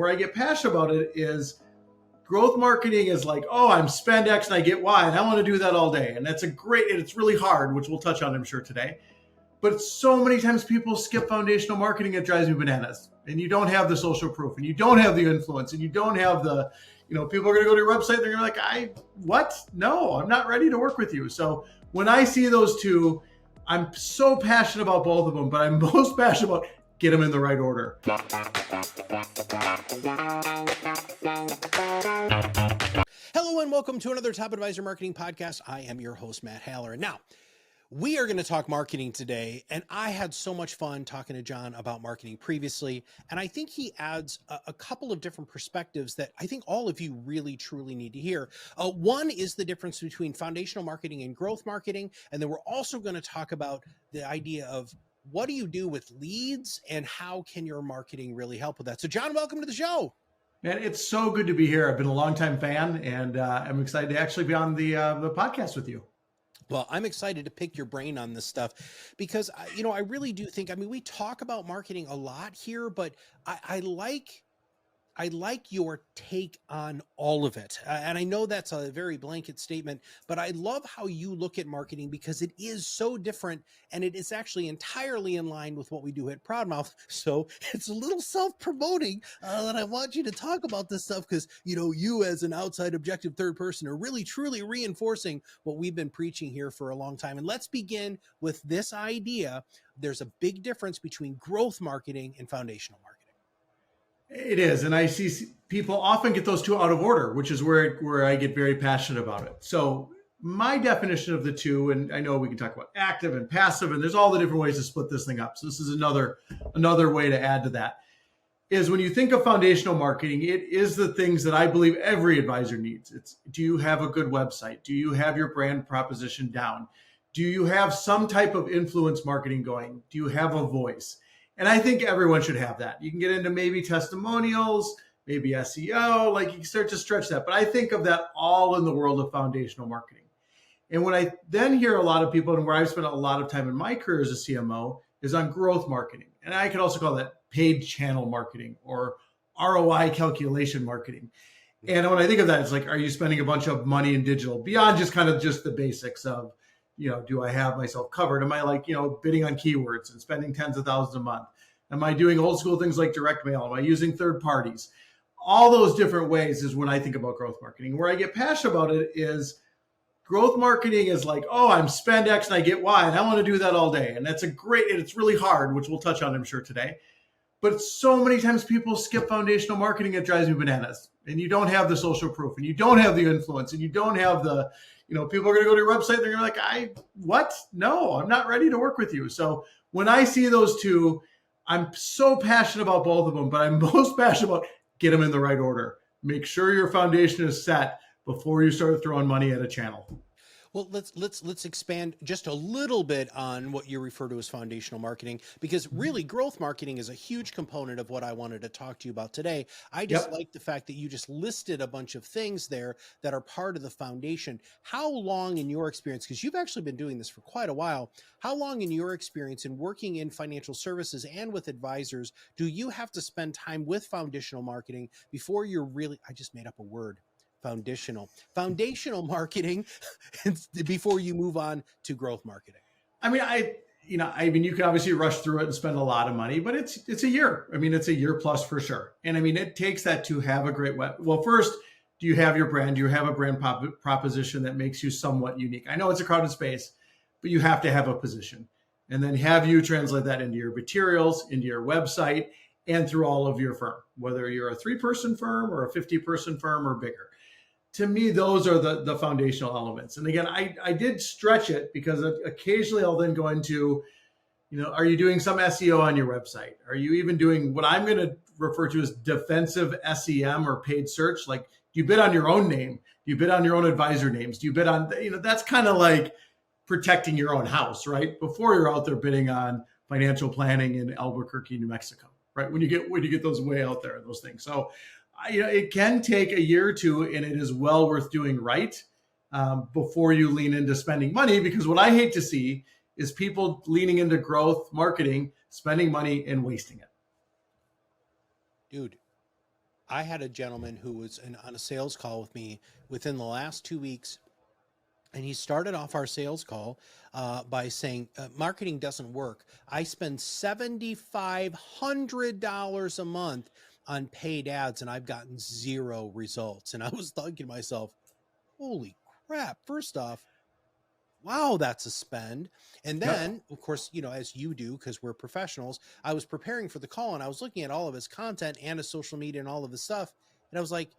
where I get passionate about it is growth marketing is like, oh, I'm spend X and I get Y, and I want to do that all day. And that's and it's really hard, which we'll touch on, I'm sure, today. But so many times people skip foundational marketing, it drives me bananas. And you don't have the social proof, and you don't have the influence, and you don't have the, people are going to go to your website, they're going to be like, what? No, I'm not ready to work with you. So when I see those two, I'm so passionate about both of them, but I'm most passionate about get them in the right order. Hello and welcome to another Top Advisor Marketing Podcast. I am your host, Matt Halloran. Now, we are going to talk marketing today, and I had so much fun talking to John about marketing previously, and I think he adds a couple of different perspectives that I think all of you really, truly need to hear. One is the difference between foundational marketing and growth marketing, and then we're also going to talk about the idea of what do you do with leads and how can your marketing really help with that. So John, welcome to the show. Man, it's so good to be here. I've been a longtime fan, and I'm excited to actually be on the podcast with you. Well, I'm excited to pick your brain on this stuff because, I really do think, we talk about marketing a lot here, but I like your take on all of it. And I know that's a very blanket statement, but I love how you look at marketing because it is so different and it is actually entirely in line with what we do at ProudMouth. So it's a little self-promoting that I want you to talk about this stuff because, you as an outside objective third person are really, truly reinforcing what we've been preaching here for a long time. And let's begin with this idea. There's a big difference between growth marketing and foundational marketing. It is. And I see people often get those two out of order, which is where I get very passionate about it. So my definition of the two, and I know we can talk about active and passive, and there's all the different ways to split this thing up. So this is another way to add to that, is when you think of foundational marketing, it is the things that I believe every advisor needs. It's, do you have a good website? Do you have your brand proposition down? Do you have some type of influence marketing going? Do you have a voice? And I think everyone should have that. You can get into maybe testimonials, maybe SEO, like you can start to stretch that. But I think of that all in the world of foundational marketing. And when I then hear a lot of people, and where I've spent a lot of time in my career as a CMO, is on growth marketing. And I could also call that paid channel marketing or ROI calculation marketing. And when I think of that, it's like, are you spending a bunch of money in digital beyond just the basics of, do I have myself covered? Am I bidding on keywords and spending tens of thousands a month? Am I doing old school things like direct mail? Am I using third parties? All those different ways is when I think about growth marketing. Where I get passionate about it is growth marketing is like, oh, I'm spend X and I get Y, and I want to do that all day. And and it's really hard, which we'll touch on, I'm sure, today. But so many times people skip foundational marketing, it drives me bananas. And you don't have the social proof, and you don't have the influence, and you don't have the, people are going to go to your website, they're going to be like, what? No, I'm not ready to work with you. So when I see those two, I'm so passionate about both of them, but I'm most passionate about get them in the right order. Make sure your foundation is set before you start throwing money at a channel. Well, let's expand just a little bit on what you refer to as foundational marketing, because really growth marketing is a huge component of what I wanted to talk to you about today. I just like the fact that you just listed a bunch of things there that are part of the foundation. How long in your experience, because you've actually been doing this for quite a while, how long in your experience in working in financial services and with advisors do you have to spend time with foundational marketing before you're really, I just made up a word, foundational marketing before you move on to growth marketing? You can obviously rush through it and spend a lot of money, but it's a year. It's a year plus for sure. And it takes that to have a great web. Well, first, do you have your brand? Do you have a brand proposition that makes you somewhat unique? I know it's a crowded space, but you have to have a position. And then have you translate that into your materials, into your website, and through all of your firm, whether you're a 3-person firm or a 50-person firm or bigger. To me, those are the foundational elements. And again, I did stretch it because occasionally I'll then go into, are you doing some SEO on your website? Are you even doing what I'm going to refer to as defensive SEM or paid search? Like, do you bid on your own name? Do you bid on your own advisor names? Do you bid on, that's kind of like protecting your own house, right? Before you're out there bidding on financial planning in Albuquerque, New Mexico, right? When you get those way out there, those things. So it can take a year or two, and it is well worth doing right before you lean into spending money. Because what I hate to see is people leaning into growth marketing, spending money and wasting it. Dude, I had a gentleman who was on a sales call with me within the last 2 weeks. And he started off our sales call by saying, marketing doesn't work. I spend $7,500 a month on paid ads and I've gotten zero results. And I was thinking to myself, holy crap. First off, wow, that's a spend. And then, Yep. of course, as you do, because we're professionals, I was preparing for the call and I was looking at all of his content and his social media and all of his stuff. And I was like,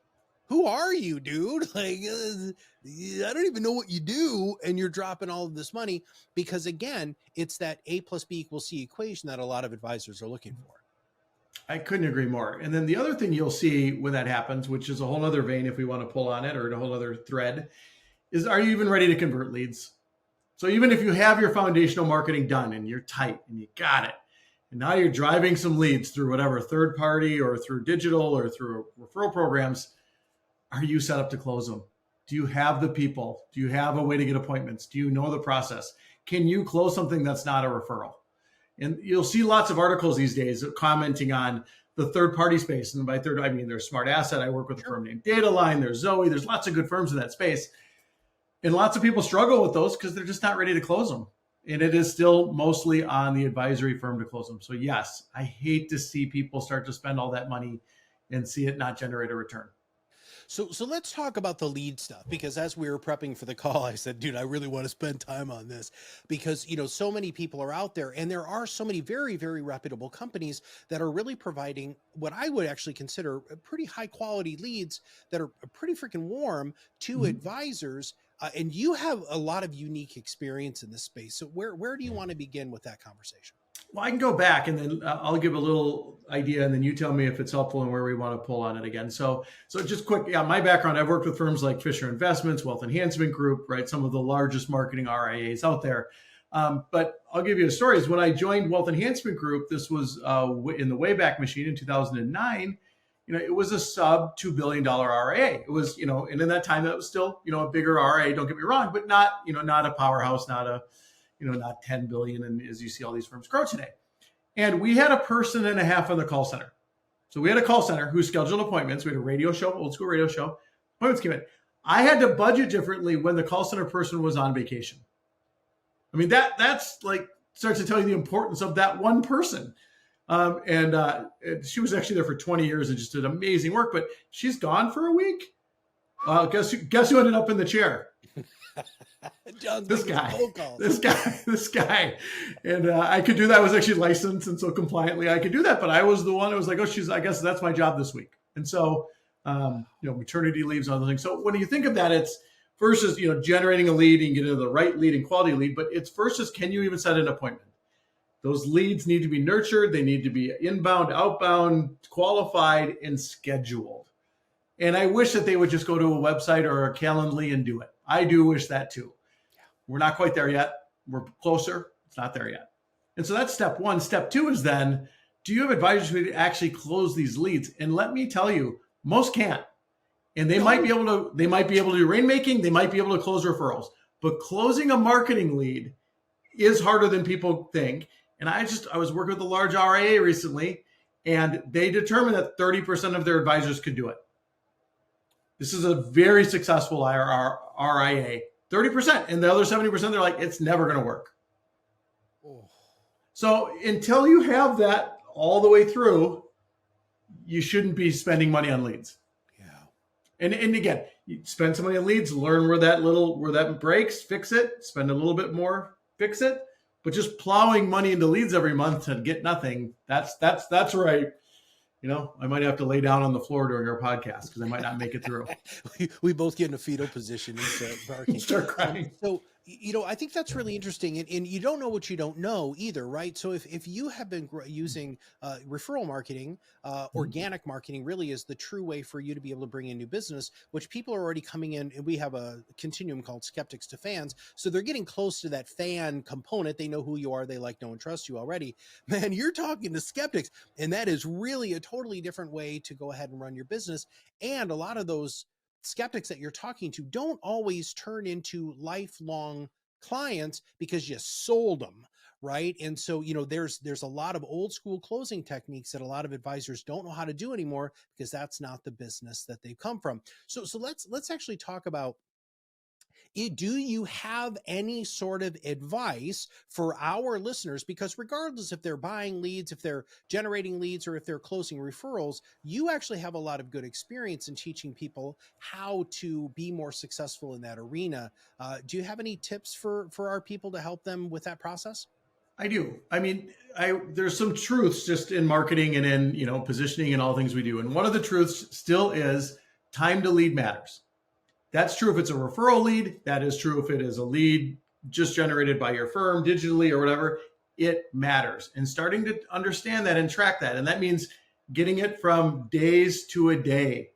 who are you, dude? Like, I don't even know what you do. And you're dropping all of this money because, again, it's that A plus B equals C equation that a lot of advisors are looking for. I couldn't agree more. And then the other thing you'll see when that happens, which is a whole other vein if we want to pull on it, or a whole other thread, is are you even ready to convert leads? So even if you have your foundational marketing done and you're tight and you got it, and now you're driving some leads through whatever third party or through digital or through referral programs, are you set up to close them? Do you have the people? Do you have a way to get appointments? Do you know the process? Can you close something that's not a referral? And you'll see lots of articles these days commenting on the third party space. And by third, I mean there's Smart Asset. I work with a firm named Dataline. There's Zoe. There's lots of good firms in that space. And lots of people struggle with those because they're just not ready to close them. And it is still mostly on the advisory firm to close them. So yes, I hate to see people start to spend all that money and see it not generate a return. So let's talk about the lead stuff, because as we were prepping for the call, I said, dude, I really want to spend time on this because, so many people are out there and there are so many very, very reputable companies that are really providing what I would actually consider pretty high quality leads that are pretty freaking warm to advisors. And you have a lot of unique experience in this space. So where do you want to begin with that conversation? Well, I can go back and then I'll give a little idea and then you tell me if it's helpful and where we want to pull on it again. So just quick, my background, I've worked with firms like Fisher Investments, Wealth Enhancement Group, right? Some of the largest marketing RIAs out there. But I'll give you a story. When I joined Wealth Enhancement Group, this was in the Wayback Machine in 2009. It was a sub $2 billion RIA. It was, and in that time that was still, a bigger RIA, don't get me wrong, but not, not a powerhouse, not 10 billion. And as you see all these firms grow today. And we had a person and a half on the call center. So we had a call center who scheduled appointments. We had a radio show, old school radio show. Appointments came in. I had to budget differently when the call center person was on vacation. I mean, that's like starts to tell you the importance of that one person. And she was actually there for 20 years and just did amazing work, but she's gone for a week. Guess who ended up in the chair? This guy. And I could do that. I was actually licensed. And so compliantly I could do that, but I was the one that was like, I guess that's my job this week. And so, maternity leaves and other things. So when you think of that, it's versus, generating a lead and getting the right lead and quality lead, but it's versus, can you even set an appointment? Those leads need to be nurtured. They need to be inbound, outbound, qualified, and scheduled. And I wish that they would just go to a website or a Calendly and do it. I do wish that too. We're not quite there yet. We're closer. It's not there yet. And so that's step one. Step two is then, do you have advisors who actually close these leads? And let me tell you, most can't. And they might be able to do rainmaking. They might be able to close referrals. But closing a marketing lead is harder than people think. And I was working with a large RIA recently, and they determined that 30% of their advisors could do it. This is a very successful RIA, 30%. And the other 70%, they're like, it's never going to work. Oh. So until you have that all the way through, you shouldn't be spending money on leads. Yeah. And again, you spend some money on leads, learn where that breaks, fix it, spend a little bit more, fix it. But just plowing money into leads every month to get nothing, that's right. I might have to lay down on the floor during our podcast because I might not make it through. we both get in a fetal position and start crying. So, I think that's really interesting. And you don't know what you don't know either, right? So if you have been using referral marketing, organic marketing really is the true way for you to be able to bring in new business, which people are already coming in. And we have a continuum called skeptics to fans. So they're getting close to that fan component. They know who you are. They like, know, and trust you already. Man, you're talking to skeptics. And that is really a totally different way to go ahead and run your business. And a lot of those skeptics that you're talking to don't always turn into lifelong clients because you sold them, right? And so, you know, there's a lot of old school closing techniques that a lot of advisors don't know how to do anymore because that's not the business that they've come from. So let's actually talk about, do you have any sort of advice for our listeners? Because regardless if they're buying leads, if they're generating leads, or if they're closing referrals, you actually have a lot of good experience in teaching people how to be more successful in that arena. Do you have any tips for our people to help them with that process? I do. I mean, there's some truths just in marketing and in, positioning and all things we do. And one of the truths still is time to lead matters. That's true if it's a referral lead. That is true if it is a lead just generated by your firm digitally or whatever. It matters. And starting to understand that and track that. And that means getting it from days to a day,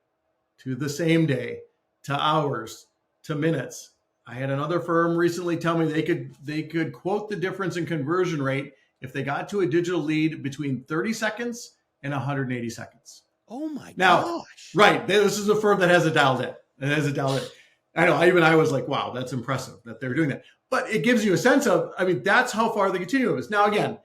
to the same day, to hours, to minutes. I had another firm recently tell me they could quote the difference in conversion rate if they got to a digital lead between 30 seconds and 180 seconds. Oh my Now, gosh. right. This is a firm that has it dialed in. I know. I was like, wow, that's impressive that they're doing that. But it gives you a sense of, that's how far the continuum is. Now, again,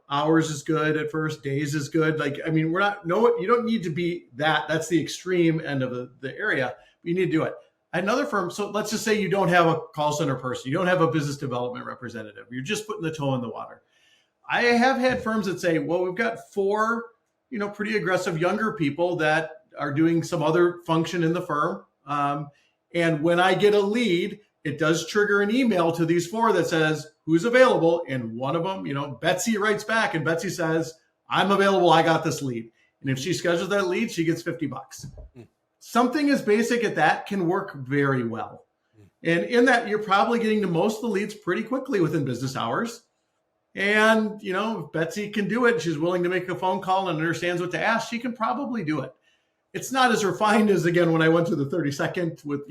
hours is good at first, days is good. You don't need to be that. That's the extreme end of the area. But you need to do it. Another firm, so let's just say you don't have a call center person, you don't have a business development representative, you're just putting the toe in the water. I have had firms that say, well, we've got 4, pretty aggressive younger people that are doing some other function in the firm. And when I get a lead, it does trigger an email to these 4 that says, who's available? And one of them, Betsy writes back and Betsy says, I'm available. I got this lead. And if she schedules that lead, she gets $50. Something as basic as that can work very well. And in that, you're probably getting to most of the leads pretty quickly within business hours. And, if Betsy can do it, she's willing to make a phone call and understands what to ask, she can probably do it. It's not as refined as, again, when I went to the 30-second with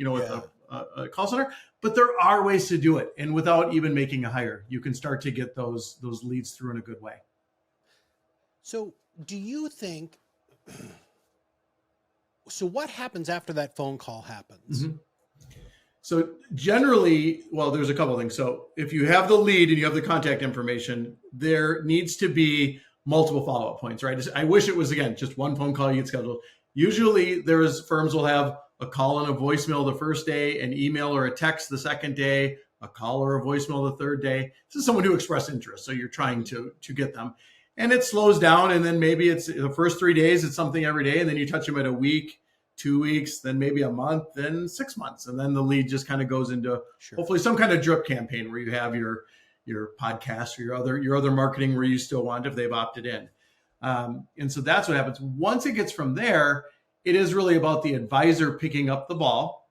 a call center, but there are ways to do it. And without even making a hire, you can start to get those leads through in a good way. So do you think, so what happens after that phone call happens? Mm-hmm. So generally, well, there's a couple of things. So if you have the lead and you have the contact information, there needs to be multiple follow-up points, right? I wish it was, again, just one phone call you get scheduled. Usually firms will have a call and a voicemail the first day, an email or a text the second day, a call or a voicemail the third day. This is someone who expressed interest. So you're trying to get them. And it slows down. And then maybe it's the first 3 days, it's something every day. And then you touch them at a week, 2 weeks, then maybe a month, then 6 months. And then the lead just kind of goes into hopefully some kind of drip campaign where you have your podcast or your other marketing where you still want if they've opted in. And so that's what happens. Once it gets from there, it is really about the advisor picking up the ball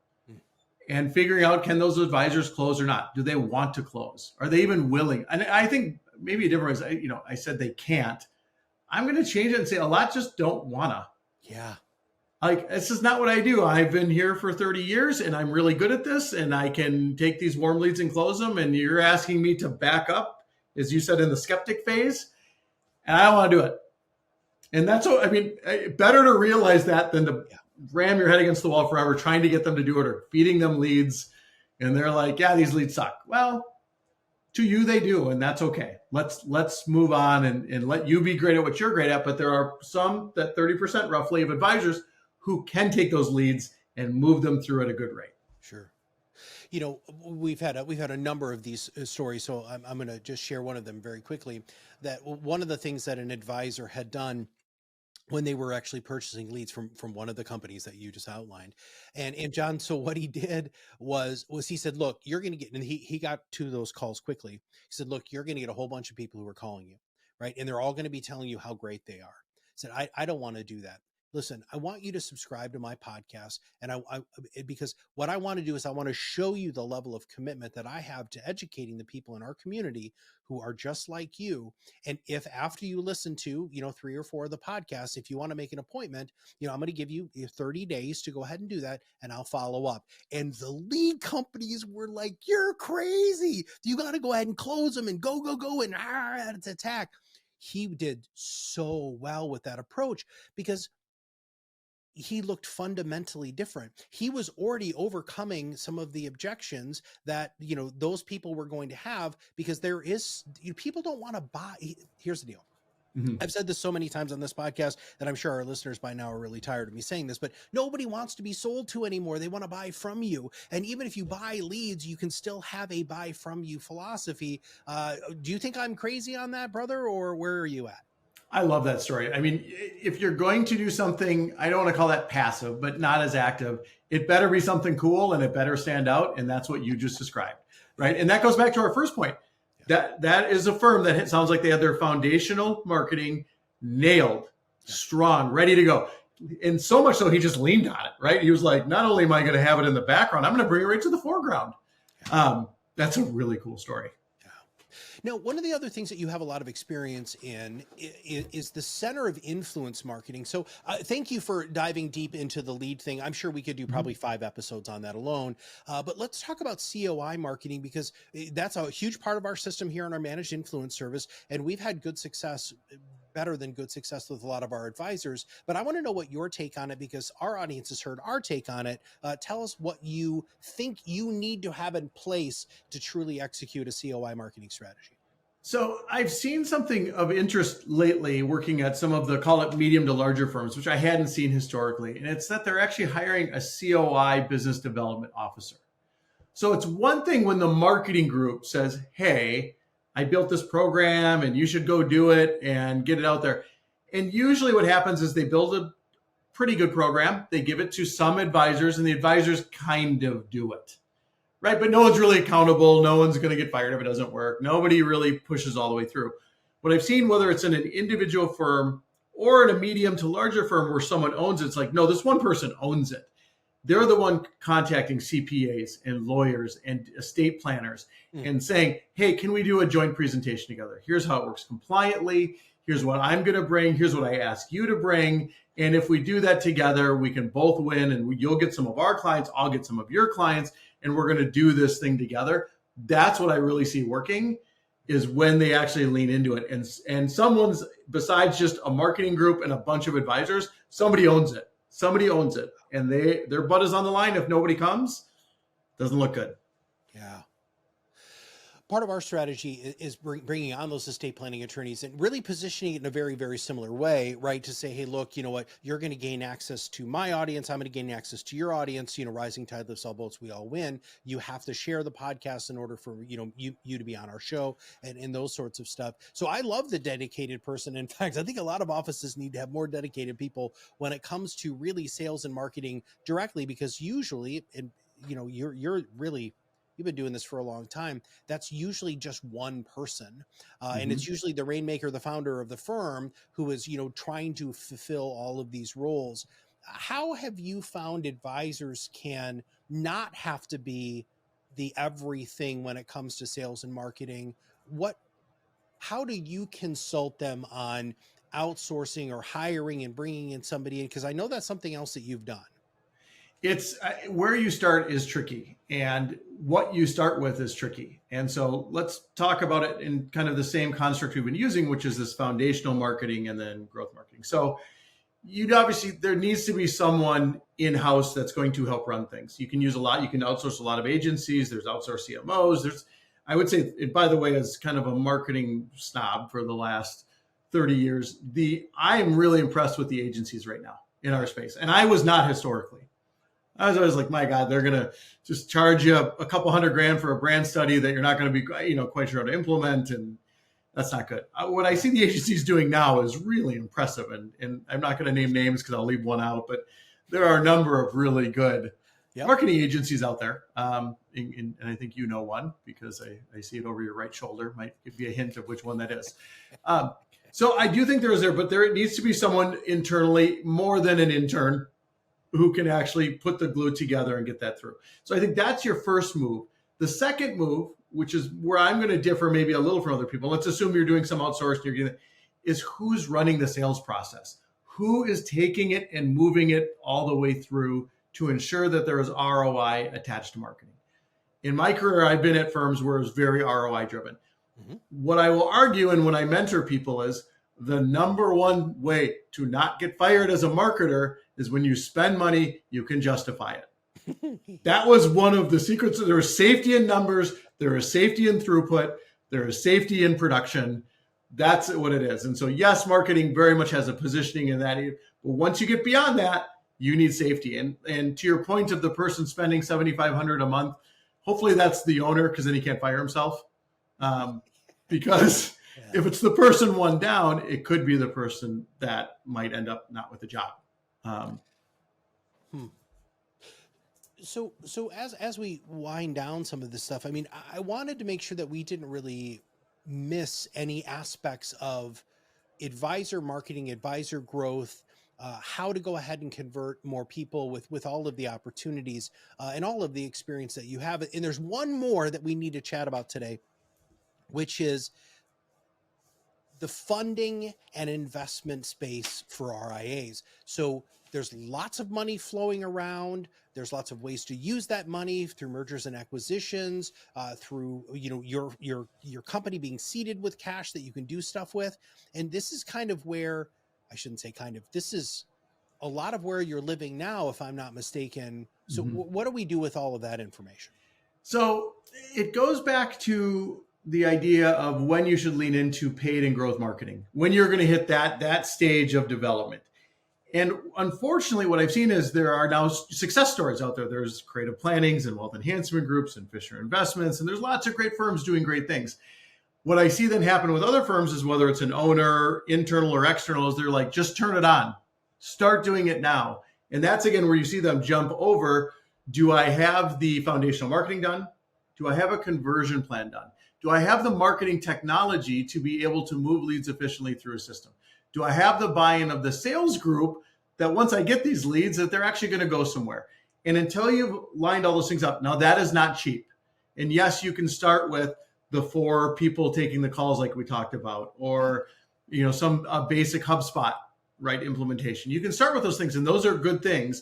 and figuring out, can those advisors close or not? Do they want to close? Are they even willing? And I think maybe a different way, I said they can't. I'm going to change it and say a lot just don't wanna. Yeah. Like, this is not what I do. I've been here for 30 years and I'm really good at this and I can take these warm leads and close them. And you're asking me to back up, as you said, in the skeptic phase. And I don't want to do it. And that's what, better to realize that than to ram your head against the wall forever, trying to get them to do it or feeding them leads. And they're like, yeah, these leads suck. Well, to you, they do. And that's okay. Let's move on and let you be great at what you're great at. But there are some, that 30% roughly of advisors who can take those leads and move them through at a good rate. Sure. We've had a number of these stories, so I'm going to just share one of them very quickly. That one of the things that an advisor had done when they were actually purchasing leads from one of the companies that you just outlined, and John, so what he did was he said, look, you're going to get, and he got to those calls quickly. He said, look, you're going to get a whole bunch of people who are calling you, right, and they're all going to be telling you how great they are. He said, I don't want to do that. Listen, I want you to subscribe to my podcast. And because what I want to do is I want to show you the level of commitment that I have to educating the people in our community who are just like you. And if after you listen to, 3 or 4 of the podcasts, if you want to make an appointment, I'm going to give you 30 days to go ahead and do that. And I'll follow up. And the lead companies were like, you're crazy. You got to go ahead and close them and go, and it's attack. He did so well with that approach because he looked fundamentally different. He was already overcoming some of the objections that, those people were going to have, because people don't want to buy. Here's the deal. Mhm. I've said this so many times on this podcast that I'm sure our listeners by now are really tired of me saying this, but nobody wants to be sold to anymore. They want to buy from you. And even if you buy leads, you can still have a buy from you philosophy. Do you think I'm crazy on that, brother, or where are you at? I love that story. I mean, if you're going to do something, I don't want to call that passive, but not as active, it better be something cool and it better stand out. And that's what you just described, right? And that goes back to our first point. That is a firm that sounds like they had their foundational marketing nailed, strong, ready to go. And so much so he just leaned on it, right? He was like, not only am I going to have it in the background, I'm going to bring it right to the foreground. That's a really cool story. Now, one of the other things that you have a lot of experience in is the center of influence marketing. So thank you for diving deep into the lead thing. I'm sure we could do probably 5 episodes on that alone. But let's talk about COI marketing, because that's a huge part of our system here in our managed influence service. And we've had good success, better than good success, with a lot of our advisors. But I want to know what your take on it, because our audience has heard our take on it. Tell us what you think you need to have in place to truly execute a COI marketing strategy. So I've seen something of interest lately working at some of the, call it medium to larger firms, which I hadn't seen historically. And it's that they're actually hiring a COI business development officer. So it's one thing when the marketing group says, hey, I built this program and you should go do it and get it out there. And usually what happens is they build a pretty good program. They give it to some advisors and the advisors kind of do it. Right. But no one's really accountable. No one's going to get fired if it doesn't work. Nobody really pushes all the way through. What I've seen, whether it's in an individual firm or in a medium to larger firm where someone owns it, it's like, no, this one person owns it. They're the one contacting CPAs and lawyers and estate planners and saying, hey, can we do a joint presentation together? Here's how it works compliantly. Here's what I'm going to bring. Here's what I ask you to bring. And if we do that together, we can both win, and you'll get some of our clients. I'll get some of your clients. And we're going to do this thing together. That's what I really see working, is when they actually lean into it. And someone's, besides just a marketing group and a bunch of advisors, somebody owns it. Somebody owns it. And their butt is on the line. If nobody comes, doesn't look good. Yeah. Part of our strategy is bringing on those estate planning attorneys and really positioning it in a very, very similar way, right? To say, hey, look, you know what, you're going to gain access to my audience. I'm going to gain access to your audience. Rising tide lifts all boats. We all win. You have to share the podcast in order for, you to be on our show and those sorts of stuff. So I love the dedicated person. In fact, I think a lot of offices need to have more dedicated people when it comes to really sales and marketing directly, because usually, and you're really, you've been doing this for a long time, that's usually just one person. And it's usually the rainmaker, the founder of the firm, who is, trying to fulfill all of these roles. How have you found advisors can not have to be the everything when it comes to sales and marketing? How do you consult them on outsourcing or hiring and bringing in somebody in? Because I know that's something else that you've done. It's where you start is tricky, and what you start with is tricky. And so let's talk about it in kind of the same construct we've been using, which is this foundational marketing and then growth marketing. So there needs to be someone in-house that's going to help run things. You can use you can outsource a lot of agencies. There's outsourced CMOs. I would say, and by the way, as kind of a marketing snob for the last 30 years, I am really impressed with the agencies right now in our space. And I was not historically. I was always like, my God, they're going to just charge you a couple $100,000 for a brand study that you're not going to be, quite sure how to implement. And that's not good. What I see the agencies doing now is really impressive. And I'm not going to name names because I'll leave one out, but there are a number of really good marketing agencies out there. And I think you know one, because I see it over your right shoulder. Might give you a hint of which one that is. So I do think but there needs to be someone internally, more than an intern, who can actually put the glue together and get that through. So I think that's your first move. The second move, which is where I'm going to differ maybe a little from other people, let's assume you're doing some outsourcing, is who's running the sales process? Who is taking it and moving it all the way through to ensure that there is ROI attached to marketing? In my career, I've been at firms where it was very ROI driven. What I will argue, and when I mentor people, is the number one way to not get fired as a marketer is when you spend money, you can justify it. That was one of the secrets. There is safety in numbers. There is safety in throughput. There is safety in production. That's what it is. And so, yes, marketing very much has a positioning in that. But once you get beyond that, you need safety. And to your point of the person spending $7,500 a month, hopefully that's the owner, because then he can't fire himself. Because if it's the person one down, it could be the person that might end up not with a job. So as we wind down some of this stuff, I mean, I wanted to make sure that we didn't really miss any aspects of advisor marketing, advisor growth, how to go ahead and convert more people with all of the opportunities and all of the experience that you have. And there's one more that we need to chat about today, which is the funding and investment space for RIAs. So there's lots of money flowing around. There's lots of ways to use that money through mergers and acquisitions, through your company being seeded with cash that you can do stuff with. And this is kind of where, I shouldn't say kind of, this is a lot of where you're living now, if I'm not mistaken. So what do we do with all of that information? So it goes back to the idea of when you should lean into paid and growth marketing, when you're going to hit that stage of development. And unfortunately, what I've seen is there are now success stories out there. There's Creative Plannings and Wealth Enhancement Groups and Fisher Investments, and there's lots of great firms doing great things. What I see then happen with other firms is, whether it's an owner, internal or external, is they're like, just turn it on. Start doing it now. And that's, again, where you see them jump over. Do I have the foundational marketing done? Do I have a conversion plan done? Do I have the marketing technology to be able to move leads efficiently through a system? Do I have the buy-in of the sales group that once I get these leads, that they're actually going to go somewhere? And until you've lined all those things up, now that is not cheap. And yes, you can start with the 4 people taking the calls like we talked about, or some basic HubSpot, right, implementation. You can start with those things, and those are good things,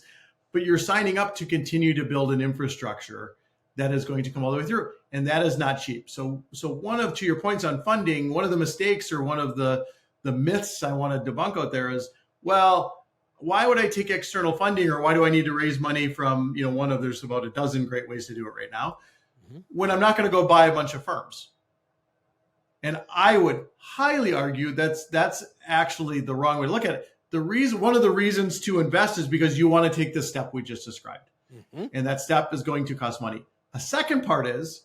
but you're signing up to continue to build an infrastructure that is going to come all the way through, and that is not cheap. So to your points on funding, one of the mistakes, or one of the myths I want to debunk out there is, well, why would I take external funding, or why do I need to raise money from, there's about a dozen great ways to do it right now, when I'm not going to go buy a bunch of firms? And I would highly argue that's actually the wrong way to look at it. One of the reasons to invest is because you want to take the step we just described. And that step is going to cost money. A second part is,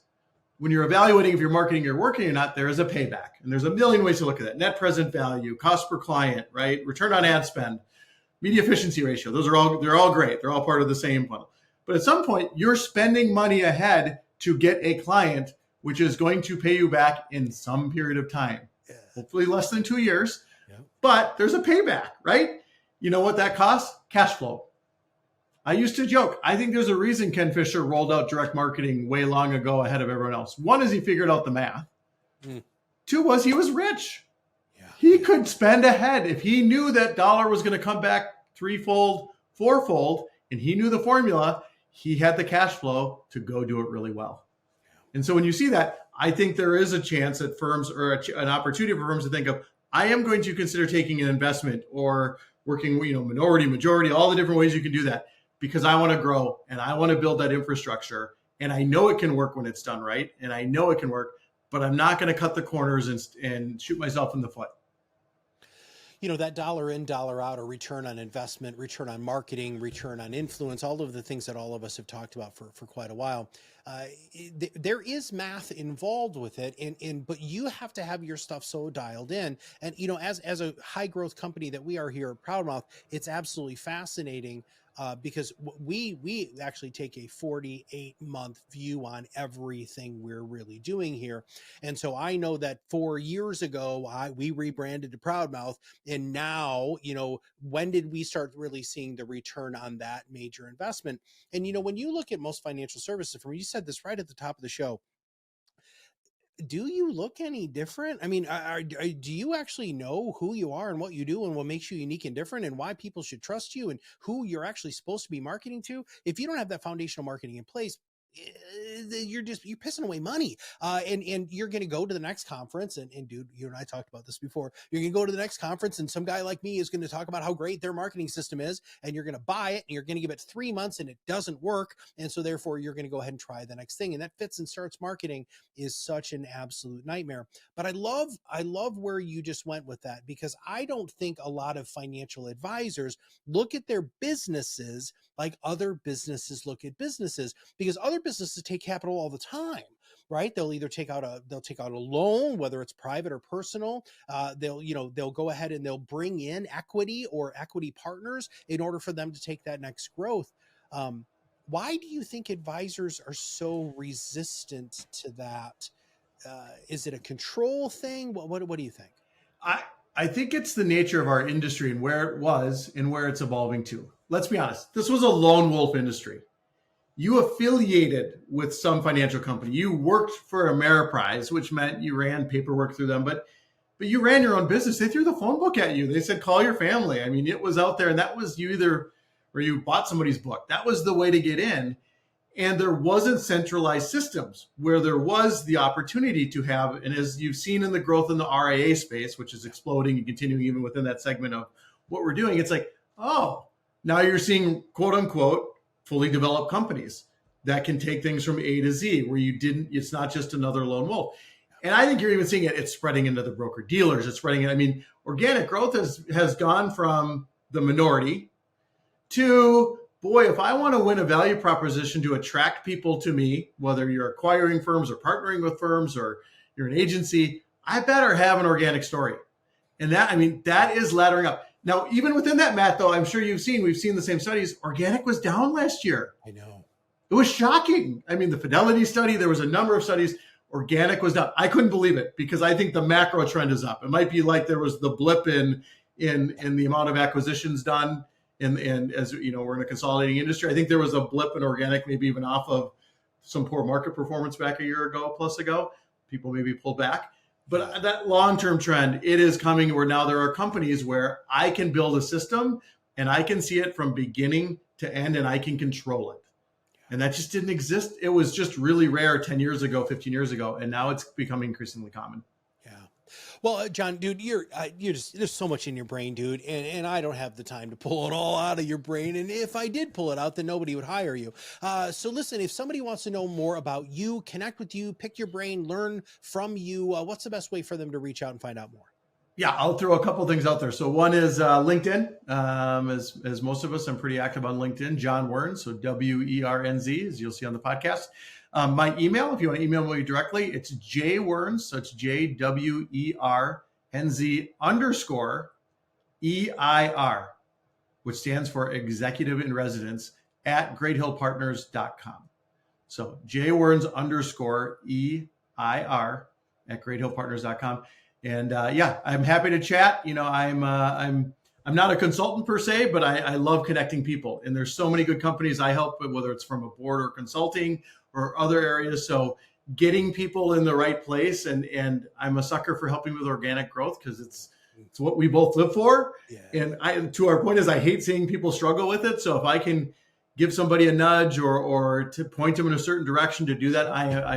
when you're evaluating if your marketing are working or not, there is a payback. And there's a million ways to look at that. Net present value, cost per client, right? Return on ad spend, media efficiency ratio. They're all great. They're all part of the same funnel. But at some point, you're spending money ahead to get a client, which is going to pay you back in some period of time, hopefully less than 2 years. But there's a payback, right? You know what that costs? Cash flow. I used to joke, I think there's a reason Ken Fisher rolled out direct marketing way long ago ahead of everyone else. One is he figured out the math. 2 was he was rich. He could spend ahead. If he knew that dollar was going to come back 3-fold, 4-fold, and he knew the formula, he had the cash flow to go do it really well. And so when you see that, I think there is a chance that firms, or an opportunity for firms to think of, I am going to consider taking an investment, or working, minority, majority, all the different ways you can do that, because I want to grow and I want to build that infrastructure. And I know it can work when it's done right. And I know it can work, but I'm not going to cut the corners and shoot myself in the foot. That dollar in, dollar out, or return on investment, return on marketing, return on influence, all of the things that all of us have talked about for quite a while. There is math involved with it, but you have to have your stuff so dialed in. And, as a high growth company that we are here at ProudMouth, it's absolutely fascinating. Because we actually take a 48-month view on everything we're really doing here. And so I know that 4 years ago, we rebranded to ProudMouth. And now, when did we start really seeing the return on that major investment? And, when you look at most financial services firms, you said this right at the top of the show, do you look any different? I mean, do you actually know who you are and what you do and what makes you unique and different, and why people should trust you and who you're actually supposed to be marketing to? If you don't have that foundational marketing in place, you're pissing away money. And you're going to go to the next conference, and dude, you and I talked about this before. You're going to go to the next conference, and some guy like me is going to talk about how great their marketing system is, and you're going to buy it, and you're going to give it 3 months, and it doesn't work, and so therefore you're going to go ahead and try the next thing. And that fits and starts marketing is such an absolute nightmare. But I love where you just went with that, because I don't think a lot of financial advisors look at their businesses like other businesses look at businesses, because other businesses take capital all the time, right? They'll either take out a loan, whether it's private or personal. They'll go ahead and they'll bring in equity or equity partners in order for them to take that next growth. Why do you think advisors are so resistant to that? Is it a control thing? What do you think? I think it's the nature of our industry and where it was and where it's evolving to. Let's be honest. This was a lone wolf industry. You affiliated with some financial company. You worked for Ameriprise, which meant you ran paperwork through them, but you ran your own business. They threw the phone book at you. They said, call your family. I mean, it was out there, and that was you bought somebody's book. That was the way to get in. And there wasn't centralized systems where there was the opportunity to have, and as you've seen in the growth in the RIA space, which is exploding and continuing even within that segment of what we're doing, it's like, oh, now you're seeing quote unquote fully developed companies that can take things from A to Z, where it's not just another lone wolf. And I think you're even seeing it's spreading into the broker dealers. It's spreading. I mean, organic growth has gone from the minority to, boy, if I want to win a value proposition to attract people to me, whether you're acquiring firms or partnering with firms or you're an agency, I better have an organic story. And that is laddering up. Now, even within that, Matt, though, I'm sure we've seen the same studies. Organic was down last year. I know. It was shocking. I mean, the Fidelity study, there was a number of studies. Organic was down. I couldn't believe it, because I think the macro trend is up. It might be like there was the blip in the amount of acquisitions done. And as you know, we're in a consolidating industry. I think there was a blip in organic, maybe even off of some poor market performance back a year ago, plus ago. People maybe pulled back. But that long-term trend, it is coming, where now there are companies where I can build a system and I can see it from beginning to end and I can control it. And that just didn't exist. It was just really rare 10 years ago, 15 years ago. And now it's becoming increasingly common. Yeah. Well, John, dude, you're just, there's so much in your brain, dude. And I don't have the time to pull it all out of your brain. And if I did pull it out, then nobody would hire you. So listen, if somebody wants to know more about you, connect with you, pick your brain, learn from you, what's the best way for them to reach out and find out more? Yeah, I'll throw a couple things out there. So one is LinkedIn. As most of us, I'm pretty active on LinkedIn. John Wernz, so WERNZ, as you'll see on the podcast. My email, if you want to email me directly, it's jwernz, so it's JWERNZ_EIR, which stands for Executive in Residence, at greathillpartners.com. So jwernz_EIR at greathillpartners.com. And I'm happy to chat. You know, I'm not a consultant per se, but I love connecting people. And there's so many good companies I help with, whether it's from a board or consulting or other areas. So getting people in the right place. And I'm a sucker for helping with organic growth, because it's what we both live for. Yeah. And to our point is, I hate seeing people struggle with it. So if I can give somebody a nudge or to point them in a certain direction to do that,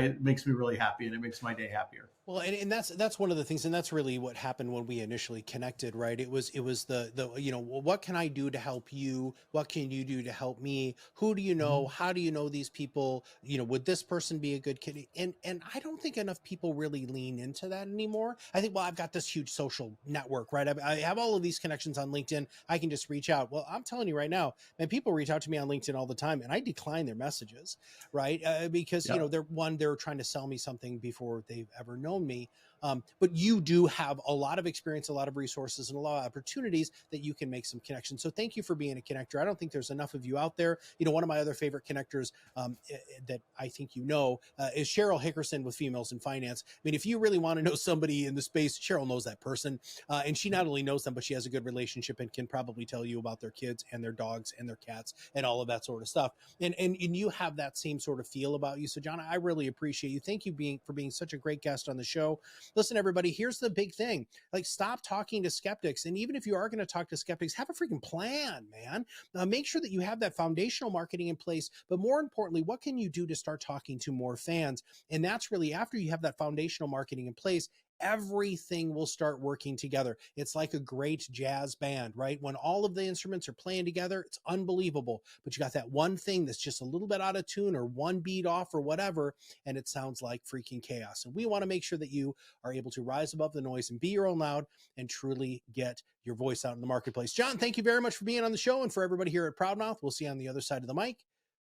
it makes me really happy, and it makes my day happier. Well, and that's one of the things, and that's really what happened when we initially connected, right? It was the you know, what can I do to help you? What can you do to help me? Who do you know? How do you know these people? You know, would this person be a good kid? And I don't think enough people really lean into that anymore. I think, well, I've got this huge social network, right? I have all of these connections on LinkedIn. I can just reach out. Well, I'm telling you right now, man, people reach out to me on LinkedIn all the time, and I decline their messages, right? Because you know, they're trying to sell me something before they've ever known me. But you do have a lot of experience, a lot of resources, and a lot of opportunities that you can make some connections. So thank you for being a connector. I don't think there's enough of you out there. You know, one of my other favorite connectors that I think you know is Cheryl Hickerson with Females in Finance. I mean, if you really want to know somebody in the space, Cheryl knows that person. And she not only knows them, but she has a good relationship and can probably tell you about their kids and their dogs and their cats and all of that sort of stuff. And you have that same sort of feel about you. So John, I really appreciate you. Thank you for being such a great guest on the show. listen, everybody, here's the big thing. Like, stop talking to skeptics. And even if you are going to talk to skeptics, have a freaking plan, man. Make sure that you have that foundational marketing in place. But more importantly, what can you do to start talking to more fans? And that's really after you have that foundational marketing in place, everything will start working together. It's like a great jazz band, right? When all of the instruments are playing together, it's unbelievable. But you got that one thing that's just a little bit out of tune or one beat off or whatever, and it sounds like freaking chaos. And we want to make sure that you are able to rise above the noise and be your own loud and truly get your voice out in the marketplace. John, thank you very much for being on the show. And for everybody here at ProudMouth, we'll see you on the other side of the mic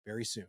very soon.